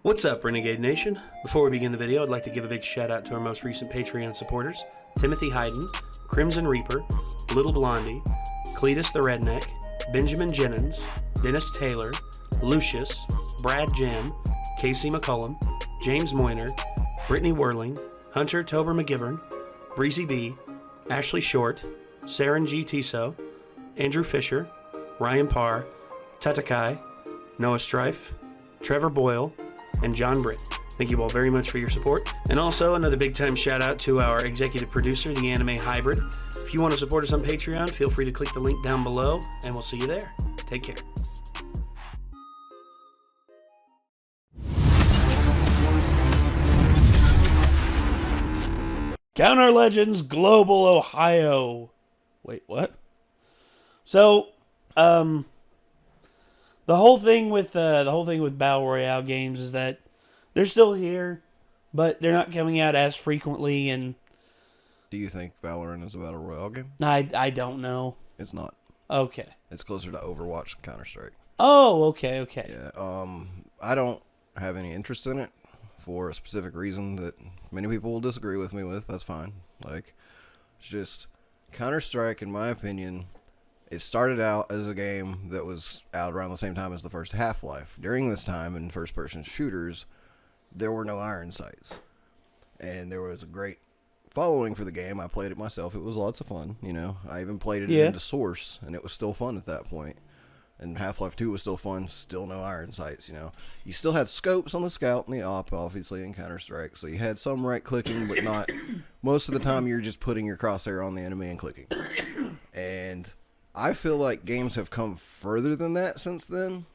What's up, Renegade Nation? Before we begin the video, I'd like to give a big shout out to our most recent Patreon supporters, Timothy Hayden, Crimson Reaper, Little Blondie, Cletus the Redneck, Benjamin Jennings, Dennis Taylor, Lucius, Brad Jam, Casey McCullum, James Moyner, Brittany Whirling, Hunter Tober McGivern, Breezy B, Ashley Short, Saren G. Tiso, Andrew Fisher, Ryan Parr, Tatakai, Noah Strife, Trevor Boyle, and John Britt. Thank you all very much for your support. And also another big time shout out to our executive producer, the Anime Hybrid. If you want to support us on Patreon, feel free to click the link down below, and we'll see you there. Take care. Counter Legends Global Ohio. Wait, what? So, the whole thing with Battle Royale games is that they're still here, but they're not coming out as frequently. And do you think Valorant is a Battle Royale game? I don't know. It's not. Okay. It's closer to Overwatch and Counter-Strike. Oh, okay. Yeah. I don't have any interest in it for a specific reason that many people will disagree with me with. That's fine. Like, it's just Counter-Strike, in my opinion. It started out as a game that was out around the same time as the first Half-Life. During this time, in first-person shooters, there were no iron sights. And there was a great following for the game. I played it myself. It was lots of fun, you know. I even played it into Source, and it was still fun at that point. And Half-Life 2 was still fun. Still no iron sights, you know. You still had scopes on the Scout and the Op, obviously, in Counter-Strike. So you had some right-clicking, but not... Most of the time, you're just putting your crosshair on the enemy and clicking. And I feel like games have come further than that since then,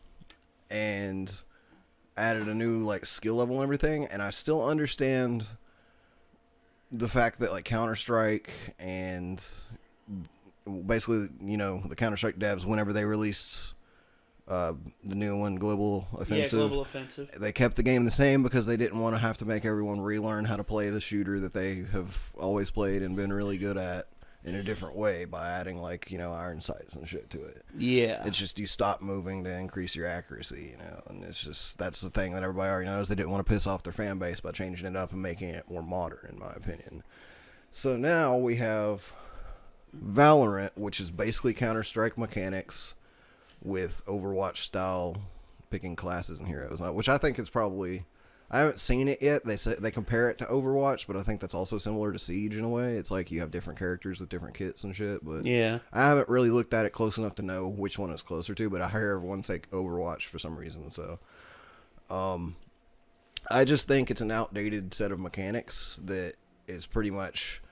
and added a new like skill level and everything. And I still understand the fact that like Counter-Strike and basically, you know, the Counter-Strike devs, whenever they released the new one, Global Offensive, they kept the game the same because they didn't want to have to make everyone relearn how to play the shooter that they have always played and been really good at in a different way by adding, like, you know, iron sights and shit to it. Yeah. It's just you stop moving to increase your accuracy, you know, and it's just, that's the thing that everybody already knows. They didn't want to piss off their fan base by changing it up and making it more modern, in my opinion. So now we have Valorant, which is basically Counter-Strike mechanics with Overwatch-style picking classes and heroes, which I think is probably... I haven't seen it yet. They say they compare it to Overwatch, but I think that's also similar to Siege in a way. It's like you have different characters with different kits and shit. But yeah, I haven't really looked at it close enough to know which one it's closer to. But I hear everyone say Overwatch for some reason. So, I just think it's an outdated set of mechanics that is pretty much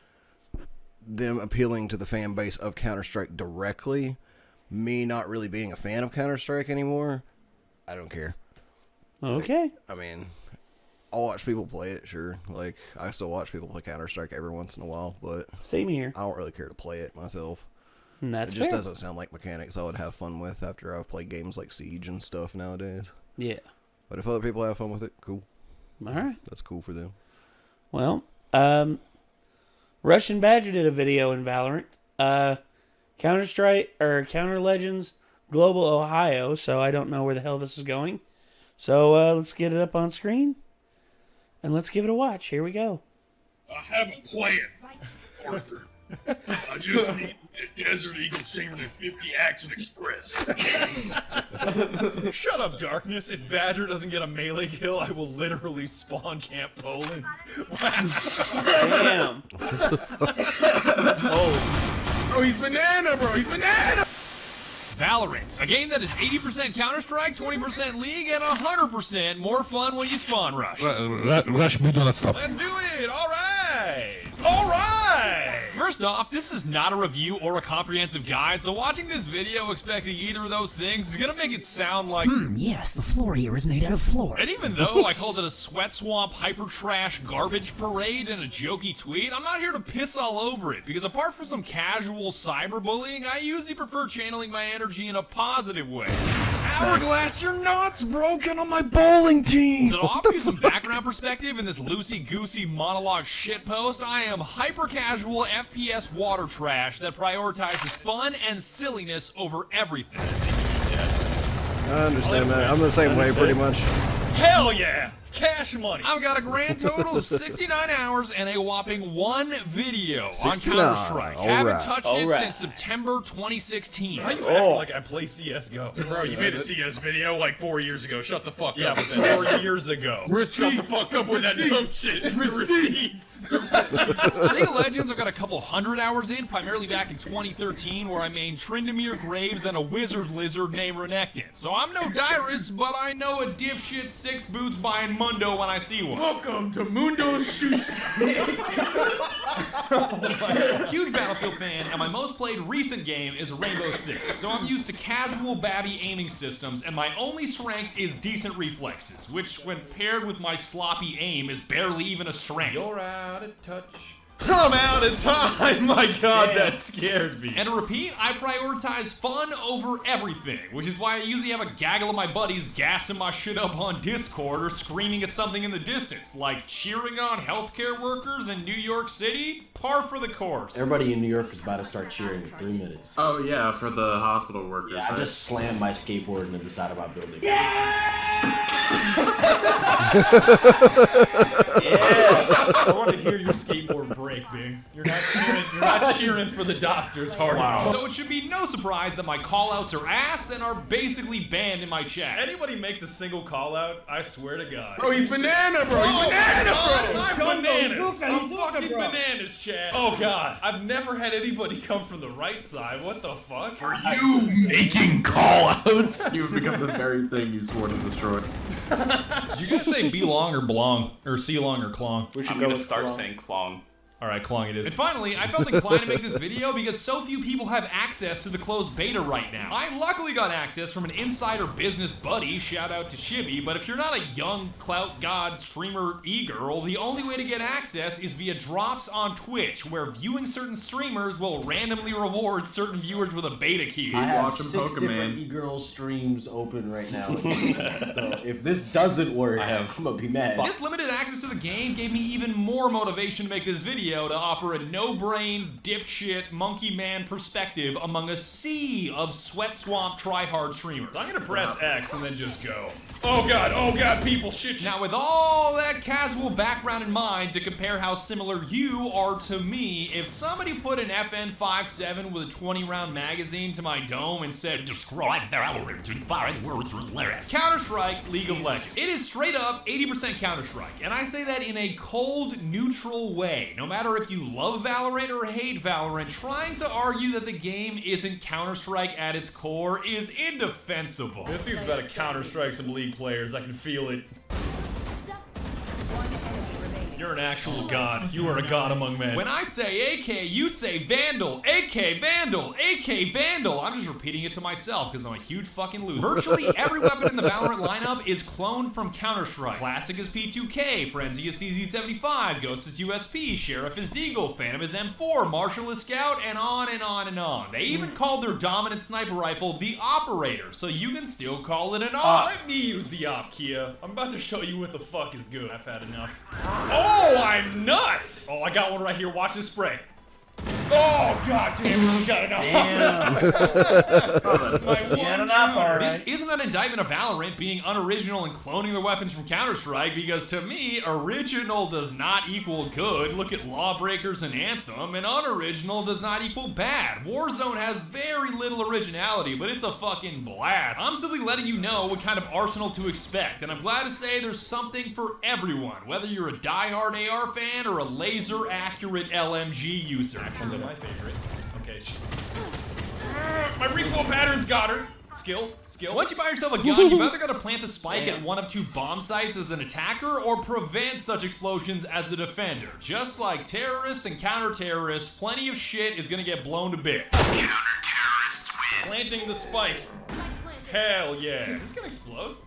them appealing to the fan base of Counter-Strike directly. Me not really being a fan of Counter-Strike anymore. I don't care. Okay. I mean, I'll watch people play it, sure. Like, I still watch people play Counter-Strike every once in a while, but... Same here. I don't really care to play it myself. And that's It just fair. doesn't sound like mechanics I would have fun with after I've played games like Siege and stuff nowadays. Yeah. But if other people have fun with it, cool. Alright. That's cool for them. Well, Russian Badger did a video in Valorant. Counter-Strike, or Counter Legends Global Ohio, so I don't know where the hell this is going. So, let's get it up on screen. And let's give it a watch. Here we go. I have a plan, Arthur. I just need a Desert Eagle Chamberlain 50 Action Express. Shut up, Darkness. If Badger doesn't get a melee kill, I will literally spawn Camp Poland. Damn. That's old. Bro, he's banana, bro. He's banana. Valorant, a game that is 80% Counter-Strike, 20% League, and 100% more fun when you spawn rush. Rush me, do not stop. Let's do it! Alright! Alright! First off, this is not a review or a comprehensive guide, so watching this video expecting either of those things is gonna make it sound like... Yes, the floor here is made out of floor. And even though I called it a sweat swamp, hyper trash, garbage parade in a jokey tweet, I'm not here to piss all over it, because apart from some casual cyberbullying, I usually prefer channeling my energy in a positive way. Hourglass, your knot's broken on my bowling team. So to offer you some background perspective in this loosey-goosey monologue shitpost, I am hyper-casual FPS water trash that prioritizes fun and silliness over everything. I understand that. I'm the same way, pretty much. Hell yeah! Cash money. I've got a grand total of 69 hours and a whopping 1 video on 69. Counter-Strike. All Haven't right. touched All it right. since September 2016. How you act like I play CSGO? Bro, you made a CS video like 4 years ago. Shut the fuck Yeah, up. but then 4 years ago. Shut the fuck up with that dumb shit. Receipts. League of Legends, I've got a couple hundred hours in, primarily back in 2013, where I mained Tryndamere Graves and a wizard lizard named Renegades. So I'm no Dyrus, but I know a dipshit 6 boots buying Mundo when I see one. Welcome to Mundo's Shoot. Huge Battlefield fan, and my most played recent game is Rainbow Six. So I'm used to casual babby aiming systems, and my only strength is decent reflexes, which when paired with my sloppy aim is barely even a strength. You're out of touch. I'm out of time! My god, that scared me. And to repeat, I prioritize fun over everything, which is why I usually have a gaggle of my buddies gassing my shit up on Discord or screaming at something in the distance, like cheering on healthcare workers in New York City, par for the course. Everybody in New York is about to start cheering in 3 minutes. Oh yeah, for the hospital workers. Yeah, I right? just slammed my skateboard into the side of my building. I want to hear your skateboard break, Bing. You're not cheering for the doctors hard enough. So it should be no surprise that my callouts are ass and are basically banned in my chat. Anybody makes a single call out, I swear to God. Bro, he's banana, bro. He's banana, bro. I'm bananas. I'm fucking bananas, chat. Oh god, I've never had anybody come from the right side. What the fuck? Are you making call-outs? You've become the very thing you swore to destroy. You gotta say be long or blong, or see long or clong. We should I'm go gonna with start Klong. saying clong. Alright, Klong it is. And finally, I felt inclined to make this video because so few people have access to the closed beta right now. I luckily got access from an insider business buddy, shout out to Shibby, but if you're not a young clout god streamer e-girl, the only way to get access is via drops on Twitch, where viewing certain streamers will randomly reward certain viewers with a beta key. I have watching 6 Pokemon. different e-girl streams open right now. So if this doesn't work, I'm gonna be mad. This limited access to the game gave me even more motivation to make this video to offer a no-brain, dipshit, monkey man perspective among a sea of sweat swamp tryhard streamers. I'm gonna press X and then just go. Oh god, people, shit. Now, with all that casual background in mind to compare how similar you are to me, if somebody put an FN57 with a 20-round magazine to my dome and said, "Describe Valorant in 5 words or less," Counter-Strike, League of Legends. It is straight up 80% Counter-Strike, and I say that in a cold, neutral way. No matter if you love Valorant or hate Valorant, trying to argue that the game isn't Counter-Strike at its core is indefensible. This dude's about to counter-strike some League players. I can feel it. You're an actual god. You are a god among men. When I say AK, you say Vandal. AK Vandal. AK Vandal. I'm just repeating it to myself because I'm a huge fucking loser. Virtually every weapon in the Valorant lineup is cloned from Counter-Strike. Classic is P2K, Frenzy is CZ75, Ghost is USP, Sheriff is Deagle, Phantom is M4, Marshall is Scout, and on and on and on. They even called their dominant sniper rifle the Operator, so you can still call it an op. Let me use the op, Kia. I'm about to show you what the fuck is good. I've had enough. Oh, I'm nuts! Oh, I got one right here. Watch this spray. Oh, god damn, you got enough. This isn't an indictment of Valorant being unoriginal and cloning their weapons from Counter-Strike, because to me, original does not equal good. Look at Lawbreakers and Anthem, and unoriginal does not equal bad. Warzone has very little originality, but it's a fucking blast. I'm simply letting you know what kind of arsenal to expect, and I'm glad to say there's something for everyone, whether you're a diehard AR fan or a laser-accurate LMG user. Actually, my favorite. Okay. My recoil pattern's got her. Skill. Once you buy yourself a gun, you've either got to plant the spike at one of 2 bomb sites as an attacker or prevent such explosions as a defender. Just like terrorists and counter-terrorists, plenty of shit is gonna get blown to bits. Counter-terrorists win. Planting the spike. Hell yeah. Is this gonna explode?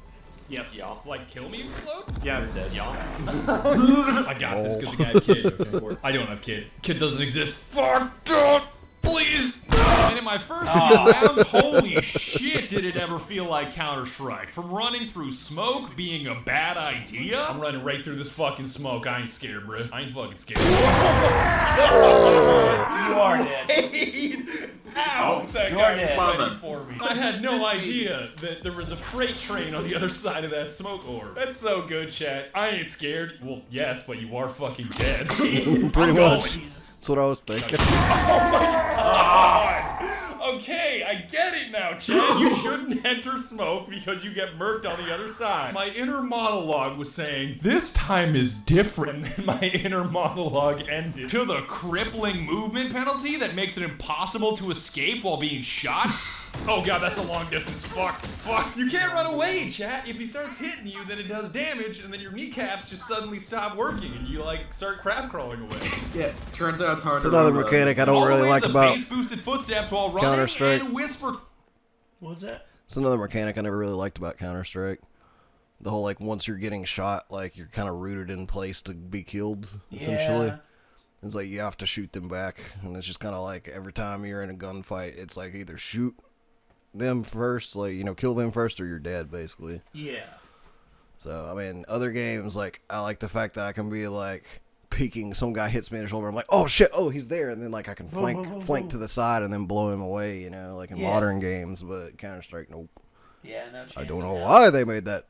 Yes, y'all. Like, kill me explode? Yes, y'all. I got this because the guy had kid. Okay. I don't have kid. Kid doesn't exist. Fuck, don't, please. And in my first few rounds, holy shit, did it ever feel like Counter-Strike. From running through smoke being a bad idea. I'm running right through this fucking smoke. I ain't scared, bro. I ain't fucking scared. You are dead. Ow! That guy was Well fighting done. for me. I had no idea that there was a freight train on the other side of that smoke orb. That's so good, chat. I ain't scared. Well, yes, but you are fucking dead. Pretty much. That's what I was thinking. Okay, I get it now, Chad. You shouldn't enter smoke because you get murked on the other side. My inner monologue was saying, this time is different. And then my inner monologue ended to the crippling movement penalty that makes it impossible to escape while being shot. Oh god, that's a long distance. Fuck. You can't run away, chat. If he starts hitting you, then it does damage, and then your kneecaps just suddenly stop working, and you, like, start crab crawling away. Yeah, turns out it's hard It's to another run, mechanic I All don't the really way like to the about base-boosted footsteps while running Counter-Strike. and whisper. What's that? It's another mechanic I never really liked about Counter-Strike. The whole, like, once you're getting shot, like, you're kind of rooted in place to be killed, essentially. Yeah. It's like you have to shoot them back, and it's just kind of like every time you're in a gunfight, it's like either shoot them first, like, you know, kill them first, or you're dead, basically. Yeah. So, I mean, other games, like, I like the fact that I can be, like, peeking, some guy hits me in the shoulder, I'm like, oh shit, oh, he's there, and then, like, I can flank to the side and then blow him away, you know, like in modern games, but Counter-Strike, nope. Yeah, no chance. I don't know why they made that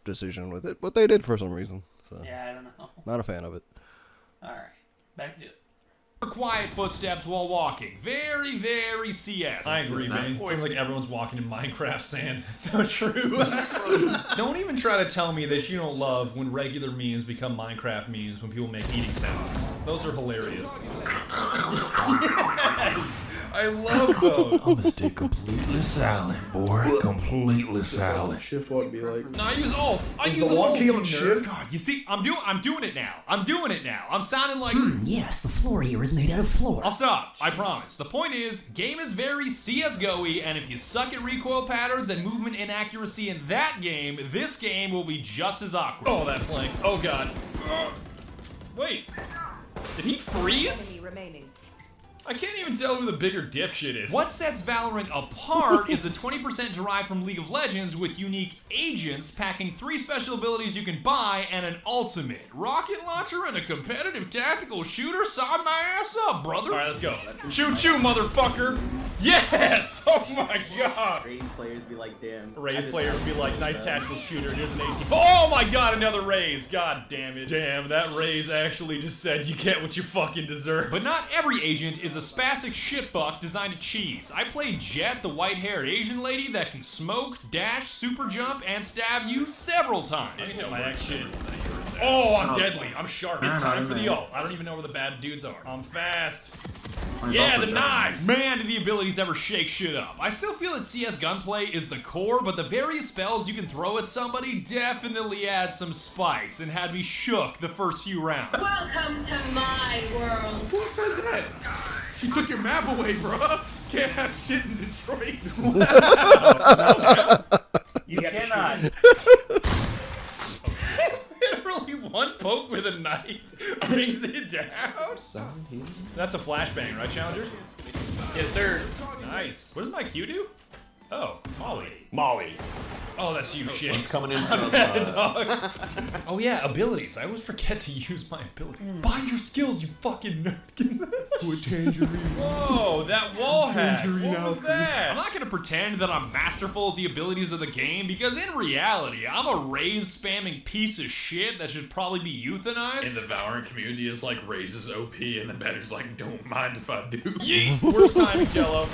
decision with it, but they did for some reason, so. Yeah, I don't know. Not a fan of it. Alright, back to it. Quiet footsteps while walking. Very, very CS. I agree, man. Seems like everyone's walking in Minecraft sand. It's so true. Don't even try to tell me that you don't love when regular memes become Minecraft memes when people make eating sounds. Those are hilarious. Yes! I love those. I'm gonna stay completely silent, boy. Completely silent. Shift what be like? No, I use alt. I use the alt. one key on you shift? nerd. God, you see, I'm doing it now. I'm sounding like. Yes, the floor here is made out of floor. I'll stop. I promise. The point is, game is very CSGO-y, and if you suck at recoil patterns and movement inaccuracy in that game, this game will be just as awkward. Oh, that flank. Oh, God. Wait. Did he freeze? Remaining. I can't even tell who the bigger dipshit is. What sets Valorant apart is the 20% derived from League of Legends with unique agents packing 3 special abilities you can buy and an ultimate. Rocket launcher and a competitive tactical shooter? Sod my ass up, brother. Alright, let's go. Choo choo, motherfucker. Yes! Oh my god. Raise players be like, damn. Raise players be like, nice tactical shooter. Here's an 18. Oh my god, another raise. God damn it. Damn, that raise actually just said you get what you fucking deserve. But not every agent is a spastic shitbuck designed to cheese. I played Jet, the white-haired Asian lady that can smoke, dash, super jump, and stab you several times. I hit my next shit. Oh, I'm deadly. I'm sharp. It's time for the ult. I don't even know where the bad dudes are. I'm fast. Yeah, the knives! Man, do the abilities ever shake shit up. I still feel that CS gunplay is the core, but the various spells you can throw at somebody definitely add some spice and had me shook the first few rounds. Welcome to my world. Who said that? She took your map away, bruh. Can't have shit in Detroit. You cannot. Literally one poke with a knife brings it down. That's a flashbang, right, Challenger? Yes, sir. Nice. What does my Q do? Oh, Molly. Molly. Oh, that's you, shit. It's coming in from, Dog. Oh yeah, abilities. I always forget to use my abilities. Buy your skills, you fucking nerd. Whoa, that wall hack. What was that? I'm not gonna pretend that I'm masterful at the abilities of the game because in reality, I'm a raise spamming piece of shit that should probably be euthanized. And the Valorant community is like raises OP, and the better's like, don't mind if I do. Yeet! Worst timing, Jello.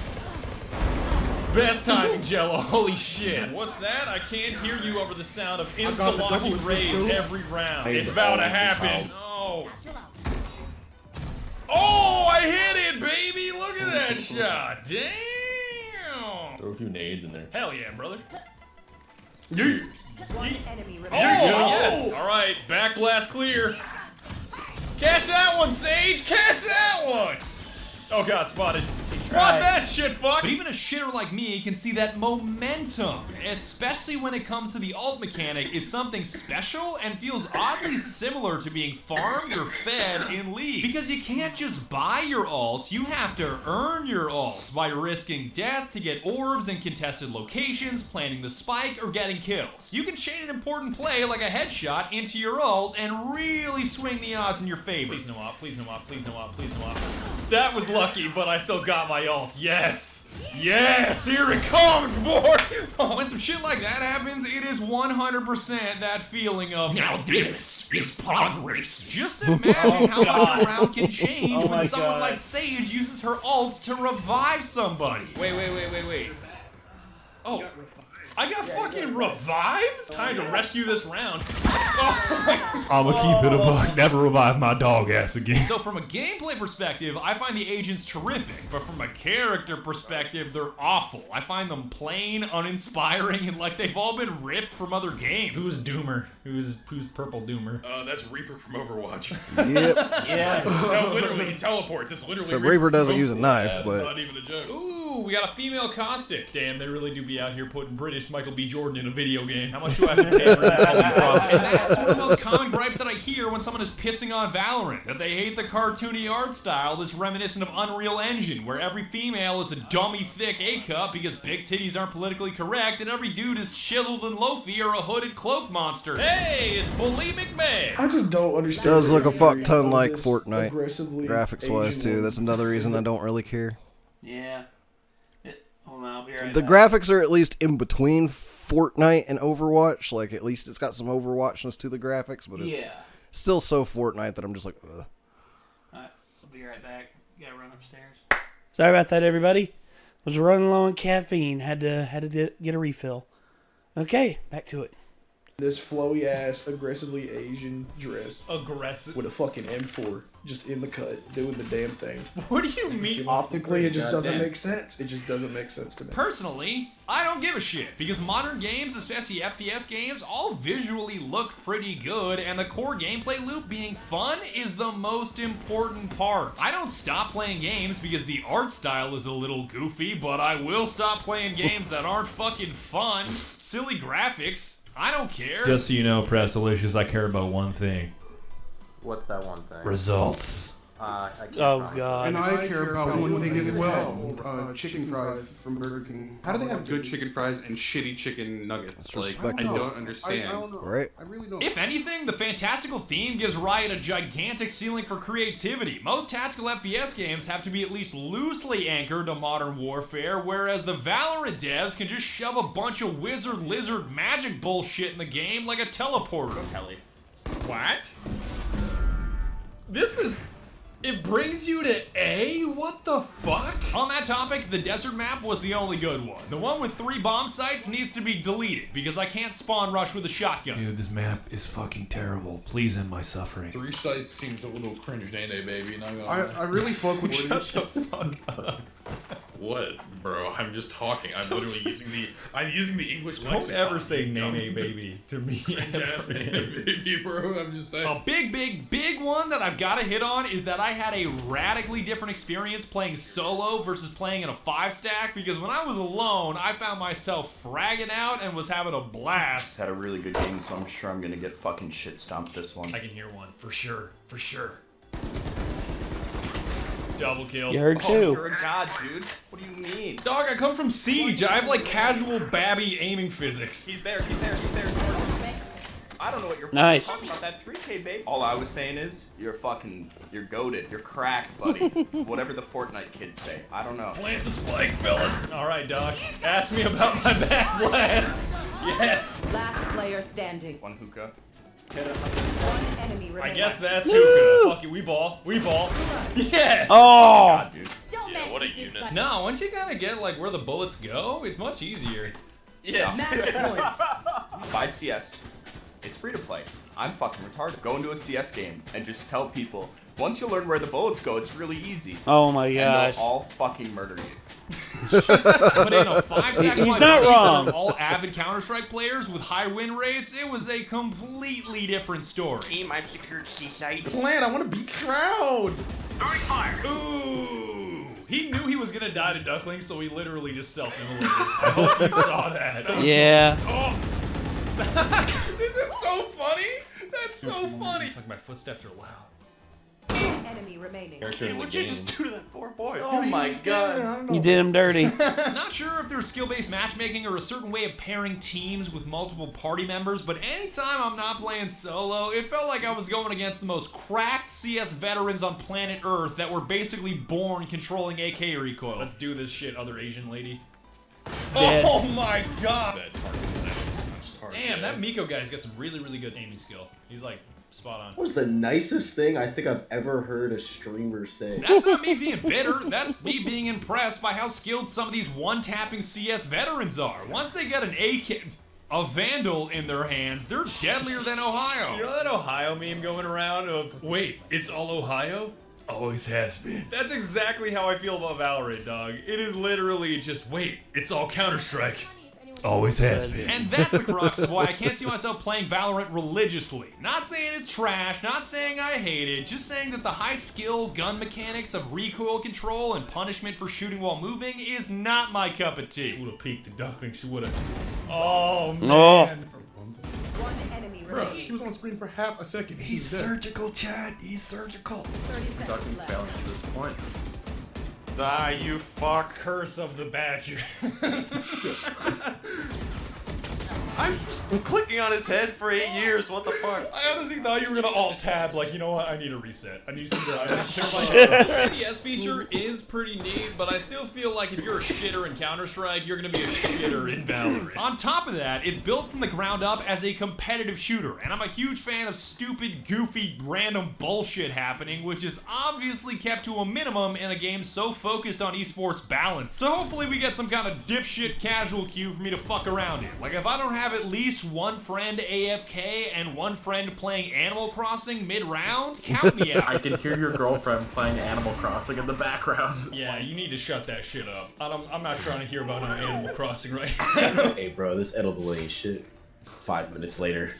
Best timing, Jello. Holy shit. What's that? I can't hear you over the sound of insta-locking raise every round. It's about to happen. No. Oh, I hit it, baby. Look at that shot. Damn. throw a few nades in there. Hell yeah, brother. One enemy remaining. Oh, yes. All right, back blast clear. Catch that one, Sage. Catch that one. Oh, God, spotted. Spot that shit, fuck! But even a shitter like me can see that momentum, especially when it comes to the ult mechanic, is something special and feels oddly similar to being farmed or fed in League. Because you can't just buy your ults, you have to earn your ults by risking death to get orbs in contested locations, planting the spike, or getting kills. You can chain an important play like a headshot into your ult and really swing the odds in your favor. Please no op, please no op, please no op, please no op. That was lucky, but I still got my my ult. Yes! Yes! Here it comes, boy! When some shit like that happens, it is 100% that feeling of, now this is progress. Just imagine how much a round can change when someone like Sage uses her ult to revive somebody. Wait. Oh. I got fucking revived? Time to rescue this round. I'ma keep it a buck. Never revive my dog ass again. So from a gameplay perspective, I find the agents terrific, but from a character perspective, they're awful. I find them plain, uninspiring, and like they've all been ripped from other games. Who's Doomer? Who's Purple Doomer? That's Reaper from Overwatch. Yep. Yeah. No, literally, he teleports. It's literally So Reaper doesn't use a knife, That's but... not even a joke. Ooh, we got a female caustic. Damn, they really do be out here putting British Michael B. Jordan in a video game. How much do I have to pay for that? And that's one of the most common gripes that I hear when someone is pissing on Valorant, that they hate the cartoony art style that's reminiscent of Unreal Engine, where every female is a dummy thick A-cup because big titties aren't politically correct, and every dude is chiseled and loafy or a hooded cloak monster. Hey, it's bulimic man. I just don't understand. It does look a fuck ton of like this Fortnite, aggressively graphics-wise, Asian too. woman. That's another reason I don't really care. Yeah. Hold on, I'll be right The back. graphics are at least in between Fortnite and Overwatch. Like, at least it's got some Overwatchness to the graphics, but it's still so Fortnite that I'm just like, ugh. Alright, I'll be right back. Gotta run upstairs. Sorry about that, everybody. Was running low on caffeine. Had to get a refill. Okay, back to it. This flowy ass, aggressively Asian dress Aggressive. with a fucking M4 just in the cut, doing the damn thing. What do you mean? Optically, it just doesn't make sense. It just doesn't make sense to me. Personally, I don't give a shit, because modern games, especially FPS games, all visually look pretty good, and the core gameplay loop being fun is the most important part. I don't stop playing games because the art style is a little goofy, but I will stop playing games that aren't fucking fun. Silly graphics. I don't care. Just so you know, Press Delicious, I care about one thing. What's that one thing? Results. I can't Oh promise. god. And I care about one thing as well. Chicken fries from Burger King. How do they have good chicken fries and shitty chicken nuggets? Like, I don't understand. I don't know. Right? I really don't. If anything, the fantastical theme gives Riot a gigantic ceiling for creativity. Most tactical FPS games have to be at least loosely anchored to modern warfare, whereas the Valorant devs can just shove a bunch of wizard, lizard, magic bullshit in the game like a teleporter. Go Telly. What? This is... It brings you to A? What the fuck? On that topic, the desert map was the only good one. The one with 3 bomb sites needs to be deleted, because I can't spawn rush with a shotgun. Dude, this map is fucking terrible. Please end my suffering. 3 sites seems a little cringe, ain't they, baby? Not gonna I really fuck with Shut the fuck up. What, bro? I'm just talking. I'm literally using the English Don't lexicon. ever say nene baby to me. Yes, baby, bro. I'm just saying. A big one that I've got to hit on is that I had a radically different experience playing solo versus playing in a 5-stack, because when I was alone, I found myself fragging out and was having a blast. Had a really good game, so I'm sure I'm gonna get fucking shit stomped this one. I can hear one, for sure. Double kill. You heard too. You're a god, dude. What do you mean? Dog, I come from Siege. I have like casual babby aiming physics. He's there. I don't know what you're Nice. talking about. That 3K, babe. All I was saying is, you're goated. You're cracked, buddy. Whatever the Fortnite kids say. I don't know. Plant the spike, fellas. All right, Doc. Ask me about my back blast. Yes. Last player standing. One hookah. One enemy I remaining. guess that's hookah. Fuck it, we ball. Yes! Oh! God, dude. Don't mess what a with this unit. button. No, once you kind of get like where the bullets go, it's much easier. Yes. Match point. Buy CS. It's free to play. I'm fucking retarded. Go into a CS game and just tell people, once you learn where the bullets go, it's really easy. Oh my And gosh. they'll all fucking murder you. But in a 5-stack He's with not buddies that wrong. are all avid Counter-Strike players with high win rates, it was a completely different story. Team, I've secured C site. Plan, I want to beat Shroud. Ooh! He knew he was gonna die to Duckling, so he literally just self-immolated. I hope you saw that. Yeah. Oh! This is so funny! That's so funny! It's like my footsteps are loud. enemy remaining. What'd you just do to that poor boy? Oh my god. You did him dirty. Not sure if there's skill-based matchmaking or a certain way of pairing teams with multiple party members, but anytime I'm not playing solo, it felt like I was going against the most cracked CS veterans on planet Earth that were basically born controlling AK recoil. Let's do this shit, other Asian lady. Dead. Oh my god! Damn, that Miko guy's got some really, really good aiming skill. He's like spot on. What was the nicest thing I think I've ever heard a streamer say? That's not me being bitter. That's me being impressed by how skilled some of these one-tapping CS veterans are. Once they get an AK, a Vandal in their hands, they're deadlier than Ohio. You know that Ohio meme going around of, wait, it's all Ohio? Always has been. That's exactly how I feel about Valorant, dog. It is literally just, wait, it's all Counter-Strike. Always has been. And that's the crux of why I can't see myself playing Valorant religiously. Not saying it's trash, not saying I hate it, just saying that the high skill gun mechanics of recoil control and punishment for shooting while moving is not my cup of tea. She would've peeked the duckling, she would've. Oh, man. Oh. One enemy Bro, remaining. she was on screen for half a second. He's surgical, Chad. He's surgical. 30 seconds Duckling's left. failing at this point. Die, you fuck. Curse of the Badger. I'm clicking on his head for 8 years. What the fuck? I honestly thought you were gonna alt-tab, like, you know what, I need a reset. I need to see the CS feature is pretty neat, but I still feel like if you're a shitter in Counter-Strike, you're gonna be a shitter in Valorant. On top of that, it's built from the ground up as a competitive shooter, and I'm a huge fan of stupid, goofy, random bullshit happening, which is obviously kept to a minimum in a game so focused on esports balance. So hopefully we get some kind of dipshit casual queue for me to fuck around in. Like if I don't have at least one friend AFK and one friend playing Animal Crossing mid-round, count me out. I can hear your girlfriend playing Animal Crossing in the background. Yeah, you need to shut that shit up. I'm not trying to hear about no Animal Crossing right now. Hey, bro, this edible ain't shit. 5 minutes later.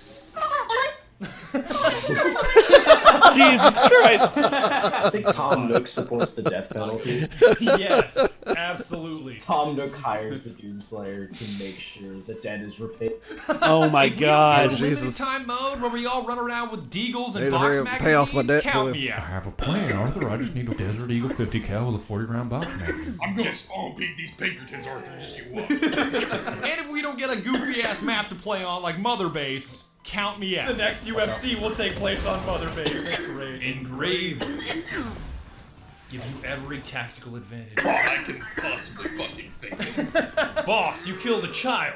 Jesus Christ. I think Tom Nook supports the death penalty. Yes, absolutely. Tom Nook hires the Doomslayer to make sure the dead is repaid. Oh my god. Limited time mode where we all run around with deagles and Need to box hurry up and pay off my magazines, debt, count Billy. me I out. have a plan, Arthur. I just need a Desert Eagle 50 cal with a 40-round box magazine. I'm gonna spawn peek these Pinkertons, Arthur, just you watch. And if we don't get a goofy ass map to play on like Mother Base, count me out. The next UFC will take place on Mother Base. That's great. Engraved. Give you every tactical advantage. I can possibly fucking think. Boss, you killed a child.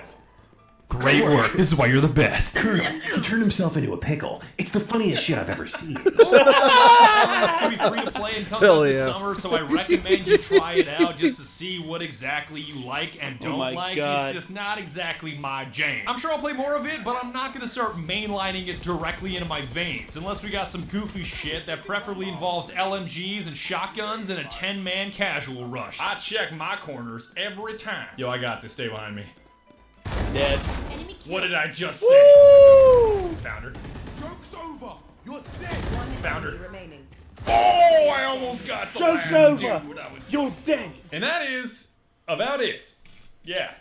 Great work. This is why you're the best. Colonel, he turned himself into a pickle. It's the funniest shit I've ever seen. It's gonna be free to play and come Hell out this yeah. summer, so I recommend you try it out just to see what exactly you like and don't my like. God. It's just not exactly my jam. I'm sure I'll play more of it, but I'm not gonna start mainlining it directly into my veins, unless we got some goofy shit that preferably involves LMGs and shotguns and a 10-man casual rush. I check my corners every time. Yo, I got this. Stay behind me. Dead. What did I just say? Found her. Joke's over. You're dead. Found her. Remaining. Oh, I almost got the Joke's last over. dude I was- You're dead. And that is about it. Yeah.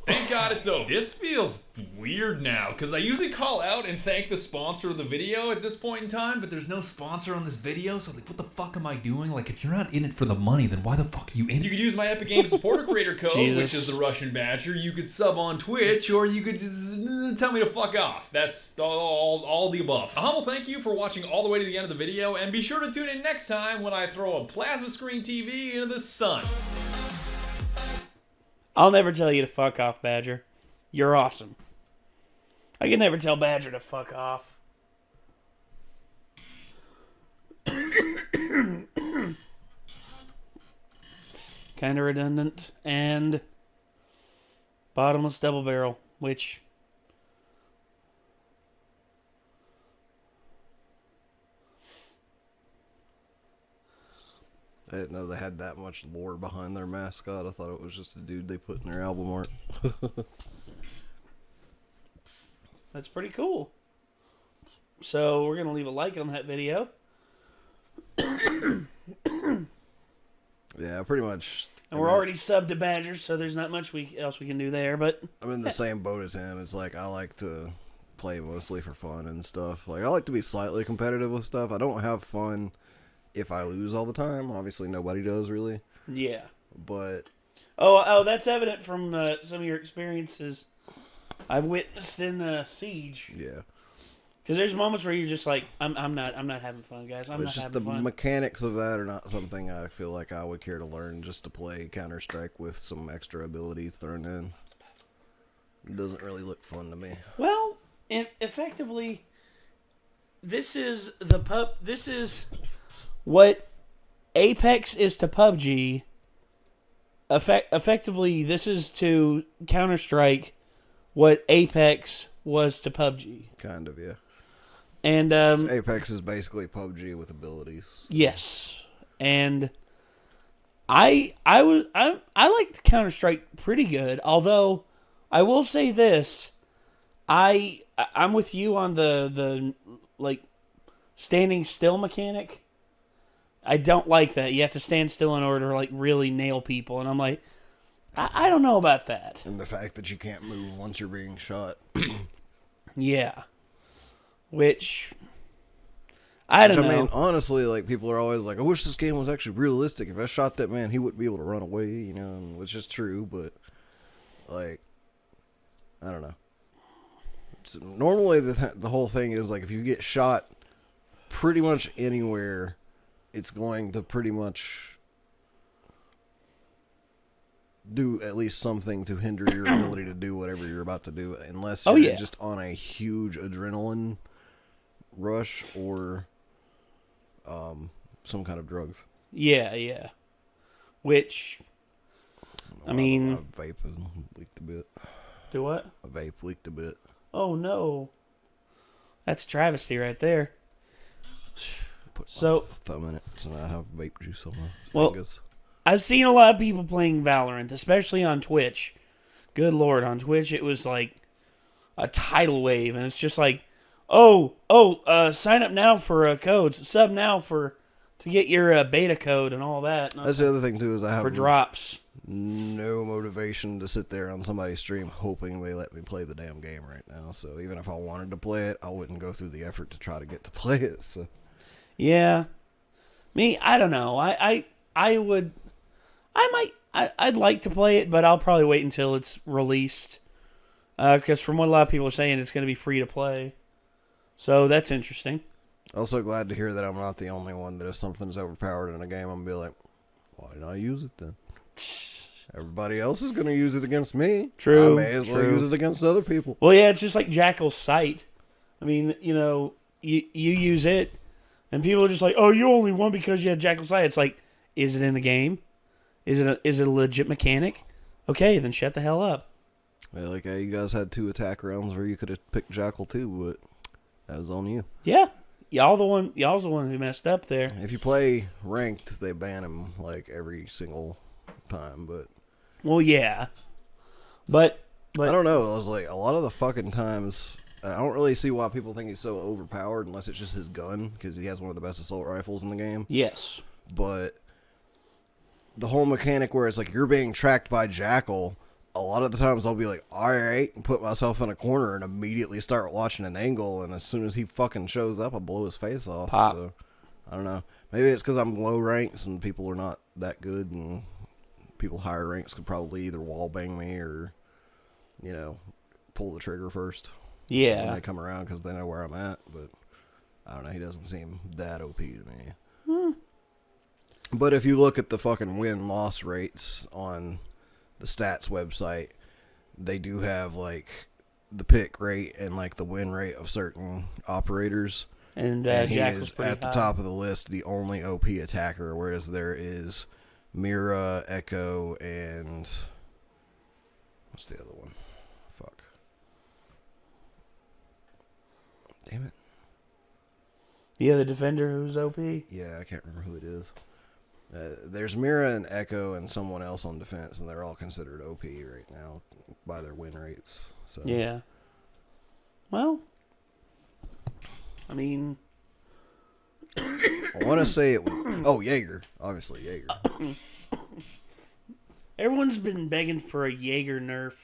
Thank God it's over. This feels weird now, because I usually call out and thank the sponsor of the video at this point in time, but there's no sponsor on this video, so like, what the fuck am I doing? Like, if you're not in it for the money, then why the fuck are you in it? You could use my Epic Games supporter creator code, Jesus. which is the Russian Badger. You could sub on Twitch, or you could just tell me to fuck off. That's all the above. A humble thank you for watching all the way to the end of the video, and be sure to tune in next time when I throw a plasma screen TV into the sun. I'll never tell you to fuck off, Badger. You're awesome. I can never tell Badger to fuck off. Kind of redundant. And bottomless double barrel, which... I didn't know they had that much lore behind their mascot. I thought it was just a dude they put in their album art. That's pretty cool. So we're going to leave a like on that video. Yeah, pretty much. And we're already subbed to Badger, so there's not much else we can do there. But I'm in the same boat as him. It's like I like to play mostly for fun and stuff. Like I like to be slightly competitive with stuff. I don't have fun if I lose all the time. Obviously, nobody does really. Yeah. But oh, that's evident from some of your experiences I've witnessed in Siege. Yeah. Because there's moments where you're just like, I'm not having fun, guys. I'm not it's just having the fun. mechanics of that are not something I feel like I would care to learn just to play Counter-Strike with some extra abilities thrown in. It doesn't really look fun to me. Well, effectively, this is what Apex is to PUBG. Effectively, this is to Counter-Strike what Apex was to PUBG. Kind of, yeah. And so Apex is basically PUBG with abilities. Yes, and I liked Counter-Strike pretty good. Although I will say this, I'm with you on the like standing still mechanic. I don't like that. You have to stand still in order to like really nail people, and I'm like, I don't know about that. And the fact that you can't move once you're being shot. Yeah. Which I don't know. I mean, honestly, like, people are always like, I wish this game was actually realistic. If I shot that man, he wouldn't be able to run away, you know, which is true, but, like, I don't know. So normally, the whole thing is, like, if you get shot pretty much anywhere, it's going to pretty much do at least something to hinder your ability to do whatever you're about to do, unless you're just on a huge adrenaline rush or some kind of drugs. Yeah. Which, I mean, a vape has leaked a bit. Do what? A vape leaked a bit. Oh no, that's a travesty right there. Put my thumb in it, so now I have vape juice on my fingers. I've seen a lot of people playing Valorant, especially on Twitch. Good Lord, on Twitch it was like a tidal wave, and it's just like, sign up now for codes, sub now to get your beta code and all that. That's the other thing too, is I have for drops. No motivation to sit there on somebody's stream hoping they let me play the damn game right now. So even if I wanted to play it, I wouldn't go through the effort to try to get to play it. So yeah, me, I don't know. I'd like to play it, but I'll probably wait until it's released. Because from what a lot of people are saying, it's going to be free to play. So that's interesting. Also glad to hear that I'm not the only one that if something's overpowered in a game, I'm going to be like, why not use it then? Everybody else is going to use it against me. True. I may as well use it against other people. Well, yeah, it's just like Jackal's Sight. I mean, you know, you use it, and people are just like, oh, you only won because you had Jackal's Sight. It's like, is it in the game? Is it a legit mechanic? Okay, then shut the hell up. Yeah, like, you guys had 2 attack rounds where you could have picked Jackal too, but that was on you. Yeah. Y'all's the one who messed up there. If you play ranked, they ban him like every single time, but well, yeah. But I don't know. I was like, a lot of the fucking times, I don't really see why people think he's so overpowered unless it's just his gun, because he has one of the best assault rifles in the game. Yes. But the whole mechanic where it's like you're being tracked by Jackal, a lot of the times I'll be like, alright, and put myself in a corner and immediately start watching an angle, and as soon as he fucking shows up, I blow his face off. Pop. So, I don't know. Maybe it's because I'm low ranks and people are not that good, and people higher ranks could probably either wallbang me or, you know, pull the trigger first. Yeah. When they come around because they know where I'm at, but I don't know, he doesn't seem that OP to me. But if you look at the fucking win-loss rates on the stats website, they do have like the pick rate and like the win rate of certain operators, and he Jack is was pretty at the high. top of the list, the only OP attacker, whereas there is Mira, Echo, and what's the other one? Fuck, damn it. The other defender who's OP. Yeah, I can't remember who it is. There's Mira and Echo and someone else on defense, and they're all considered OP right now by their win rates. So yeah. Well, I mean, I want to say it. Jaeger, obviously Jaeger. Everyone's been begging for a Jaeger nerf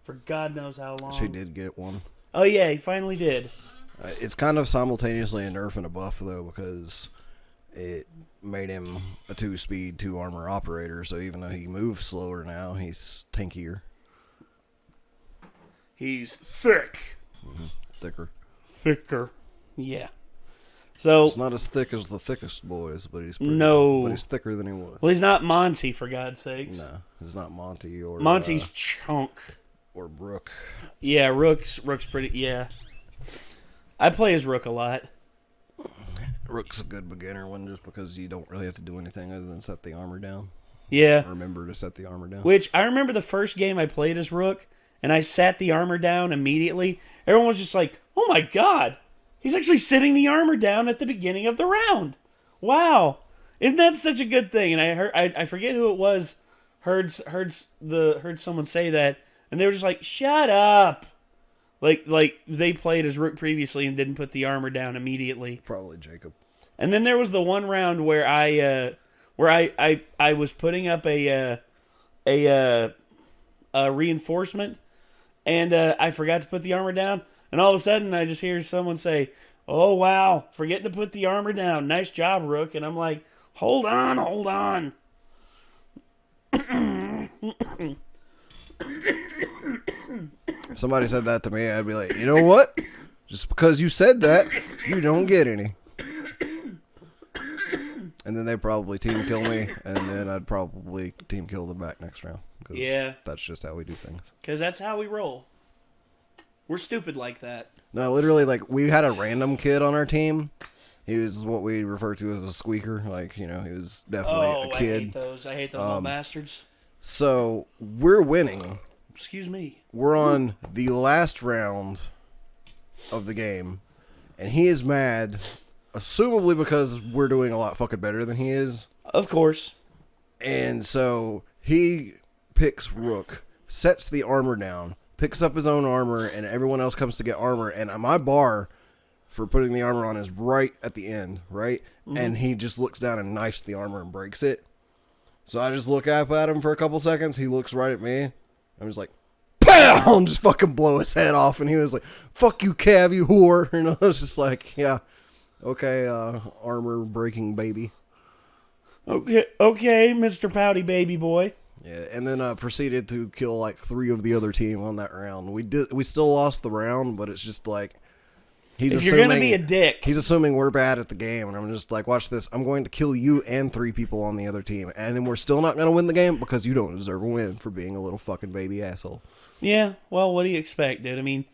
for God knows how long. She did get one. Oh yeah, he finally did. It's kind of simultaneously a nerf and a buff though, because it made him a 2-speed, 2-armor operator. So even though he moves slower now, he's tankier. He's thick. Thicker. Yeah. So it's not as thick as the thickest boys, but he's pretty no. But he's thicker than he was. Well, he's not Monty, for God's sakes. No, he's not Monty or Monty's chunk or Rook. Yeah, Rook's pretty. Yeah, I play as Rook a lot. Rook's a good beginner one just because you don't really have to do anything other than set the armor down. Yeah. Remember to set the armor down. Which I remember the first game I played as Rook, and I sat the armor down immediately. Everyone was just like, "Oh my God, he's actually sitting the armor down at the beginning of the round! Wow, isn't that such a good thing?" And I heard, I forget who it was, heard someone say that, and they were just like, "Shut up!" Like they played as Rook previously and didn't put the armor down immediately. Probably Jacob. And then there was the one round where I was putting up a reinforcement, and I forgot to put the armor down, and all of a sudden I just hear someone say, "Oh wow, forgetting to put the armor down. Nice job, Rook." And I'm like, hold on. If somebody said that to me, I'd be like, you know what? Just because you said that, you don't get any. And then they'd probably team kill me, and then I'd probably team kill them back next round. Yeah. That's just how we do things. Because that's how we roll. We're stupid like that. No, literally, like, we had a random kid on our team. He was what we refer to as a squeaker. Like, you know, he was definitely a kid. I hate those little bastards. So, we're winning. Excuse me. We're on the last round of the game, and he is mad, assumably because we're doing a lot fucking better than he is. Of course. And so he picks Rook, sets the armor down, picks up his own armor, and everyone else comes to get armor. And my bar for putting the armor on is right at the end, right? Mm-hmm. And he just looks down and knifes the armor and breaks it. So I just look up at him for a couple seconds. He looks right at me. I'm just like, pow! And just fucking blow his head off. And he was like, fuck you, Cav, you whore. And I was just like, yeah, okay, armor breaking baby. Okay, Mr. Pouty Baby Boy. Yeah, and then proceeded to kill like 3 of the other team on that round. We still lost the round, but it's just like if you're gonna be a dick, he's assuming we're bad at the game, and I'm just like, watch this. I'm going to kill you and 3 people on the other team, and then we're still not gonna win the game because you don't deserve a win for being a little fucking baby asshole. Yeah, well, what do you expect, dude? I mean,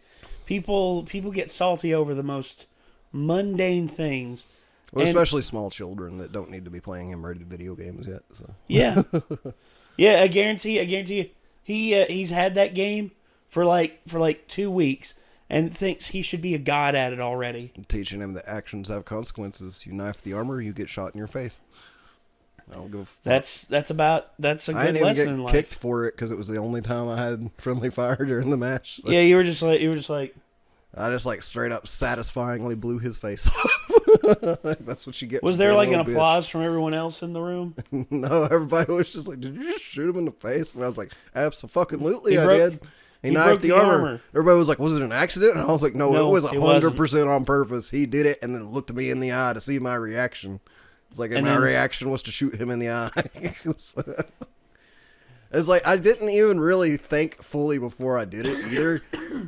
people get salty over the most mundane things. Well, especially small children that don't need to be playing M-rated video games yet. So. Yeah, yeah. I guarantee you, he's had that game for like 2 weeks and thinks he should be a god at it already. I'm teaching him that actions have consequences. You knife the armor, you get shot in your face. I don't give a fuck. That's a good lesson in life. I didn't even get kicked for it because it was the only time I had friendly fire during the match. So. Yeah, you were just like. I just like straight up satisfyingly blew his face off. That's what you get. Was there like an applause from everyone else in the room? No, everybody was just like, "Did you just shoot him in the face?" And I was like, "Absolutely, I did." He knifed the armor. Everybody was like, "Was it an accident?" And I was like, "No, it was 100% on purpose. He did it, and then looked me in the eye to see my reaction." It's like, my reaction was to shoot him in the eye. It's like, I didn't even really think fully before I did it either,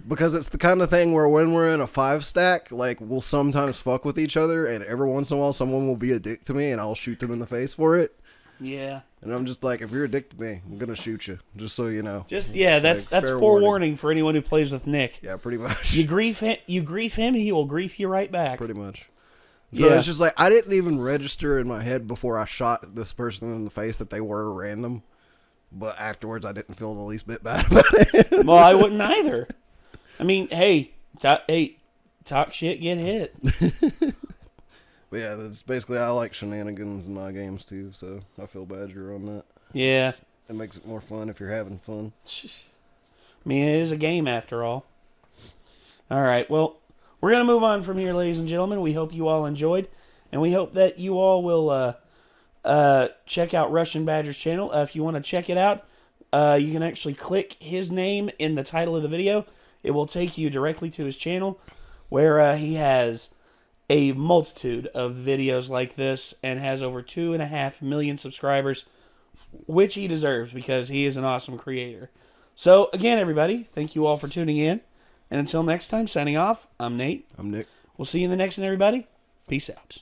because it's the kind of thing where when we're in a 5-stack, like, we'll sometimes fuck with each other, and every once in a while someone will be a dick to me, and I'll shoot them in the face for it. Yeah. And I'm just like, if you're a dick to me, I'm gonna shoot you, just so you know. That's forewarning for anyone who plays with Nick. Yeah, pretty much. You grief him, he will grief you right back. Pretty much. So it's just like, I didn't even register in my head before I shot this person in the face that they were random. But afterwards, I didn't feel the least bit bad about it. Well, I wouldn't either. I mean, hey, talk shit, get hit. But yeah, that's basically, I like shenanigans in my games too, so I feel bad you're on that. Yeah. It makes it more fun if you're having fun. I mean, it is a game after all. All right, well, we're going to move on from here, ladies and gentlemen. We hope you all enjoyed, and we hope that you all will check out Russian Badger's channel. If you want to check it out, you can actually click his name in the title of the video. It will take you directly to his channel, where he has a multitude of videos like this and has over 2.5 million subscribers, which he deserves because he is an awesome creator. So, again, everybody, thank you all for tuning in. And until next time, signing off, I'm Nate. I'm Nick. We'll see you in the next one, everybody. Peace out.